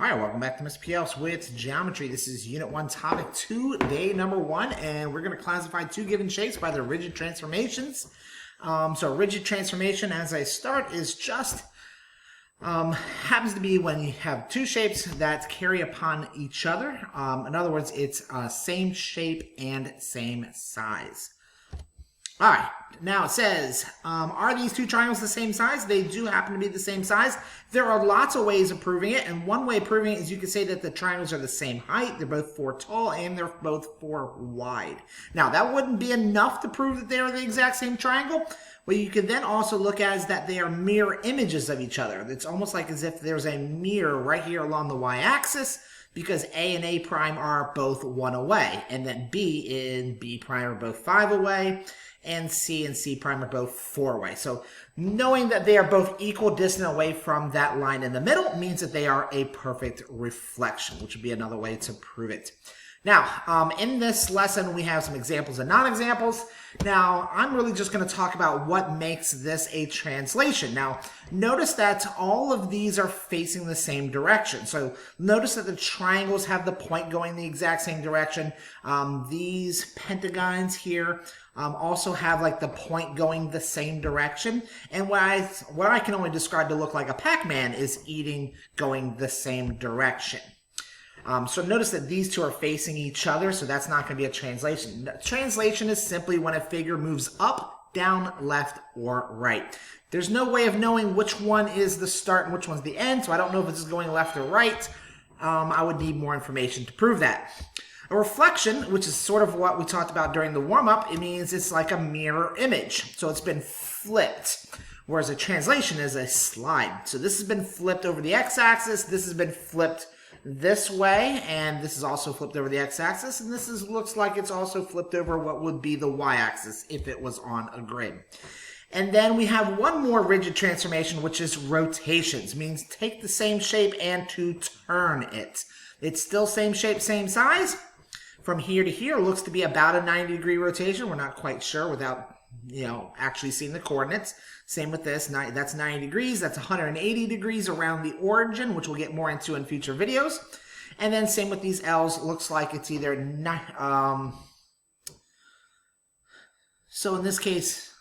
Hi, welcome back to Mr. PL's with Geometry. This is Unit 1, Topic 2, Day number 1, and we're going to classify two given shapes by their rigid transformations. So a rigid transformation, as I start, is just happens to be when you have two shapes that carry upon each other. In other words, it's same shape and same size. All right, now it says, are these two triangles the same size? They do happen to be the same size. There are lots of ways of proving it, and one way of proving it is you could say that the triangles are the same height, they're both 4 tall, and they're both 4 wide. Now, that wouldn't be enough to prove that they are the exact same triangle. What you could then also look at is that they are mirror images of each other. It's almost like as if there's a mirror right here along the y-axis, because A and A prime are both 1 away, and then B and B prime are both 5 away, and C prime are both 4 away. So knowing that they are both equal distance away from that line in the middle means that they are a perfect reflection, which would be another way to prove it. Now, in this lesson, we have some examples and non-examples. Now, I'm really just going to talk about what makes this a translation. Now, notice that all of these are facing the same direction. So notice that the triangles have the point going the exact same direction. These pentagons here also have like the point going the same direction. And what I can only describe to look like a Pac-Man is eating going the same direction. So notice that these two are facing each other, so that's not going to be a translation. Translation is simply when a figure moves up, down, left, or right. There's no way of knowing which one is the start and which one's the end, so I don't know if this is going left or right. I would need more information to prove that. A reflection, which is sort of what we talked about during the warm-up, it means it's like a mirror image. So it's been flipped, whereas a translation is a slide. So this has been flipped over the x-axis, this has been flipped this way, and this is also flipped over the x-axis, and looks like it's also flipped over what would be the y-axis if it was on a grid. And then we have one more rigid transformation, which is rotations. Means take the same shape and to turn it. It's still same shape, same size. From here to here looks to be about a 90-degree rotation. We're not quite sure without actually seeing the coordinates. Same with this, that's 90 degrees, that's 180 degrees around the origin, which we'll get more into in future videos. And then same with these L's, looks like it's either, so in this case,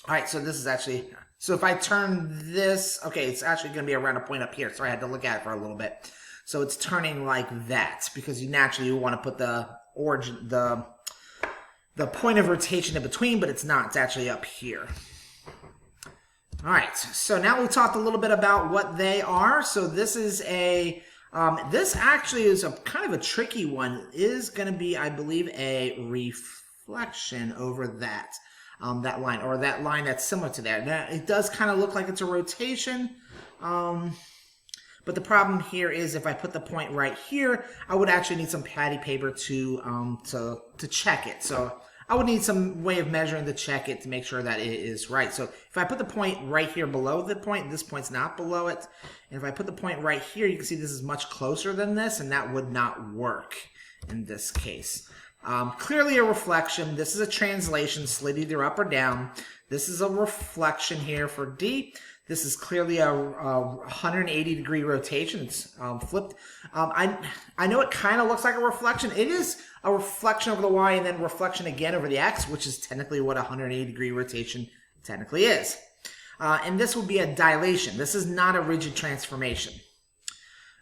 all right, so this is actually, so if I turn this, okay, it's actually going to be around a point up here, so I had to look at it for a little bit. So it's turning like that, because you naturally want to put the origin, the point of rotation in between, but it's not, it's actually up here. All right, so now we talked a little bit about what they are. So this is a, this actually is a kind of a tricky one. It is going to be, I believe, a reflection over that, that line, or that line that's similar to that. Now, it does kind of look like it's a rotation, but the problem here is if I put the point right here, I would actually need some patty paper to check it. So I would need some way of measuring to check it to make sure that it is right. So if I put the point right here below the point, this point's not below it. And if I put the point right here, you can see this is much closer than this, and that would not work in this case. Clearly a reflection. This is a translation, slid either up or down. This is a reflection here for D. This is clearly a 180-degree rotation. It's flipped. I know it kind of looks like a reflection. It is a reflection over the Y and then reflection again over the X, which is technically what a 180-degree rotation technically is. And this would be a dilation. This is not a rigid transformation.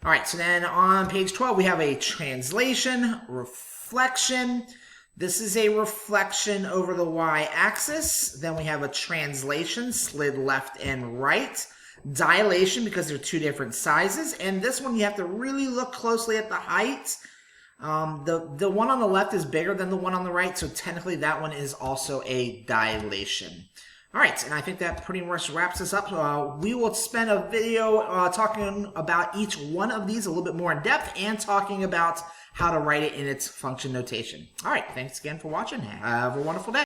All right, so then on page 12, we have a translation, reflection. This is a reflection over the y-axis. Then we have a translation, slid left and right. Dilation, because they're two different sizes. And this one, you have to really look closely at the height. The one on the left is bigger than the one on the right, so technically that one is also a dilation. All right, and I think that pretty much wraps us up. We will spend a video talking about each one of these a little bit more in depth and talking about how to write it in its function notation. All right, thanks again for watching. Have a wonderful day.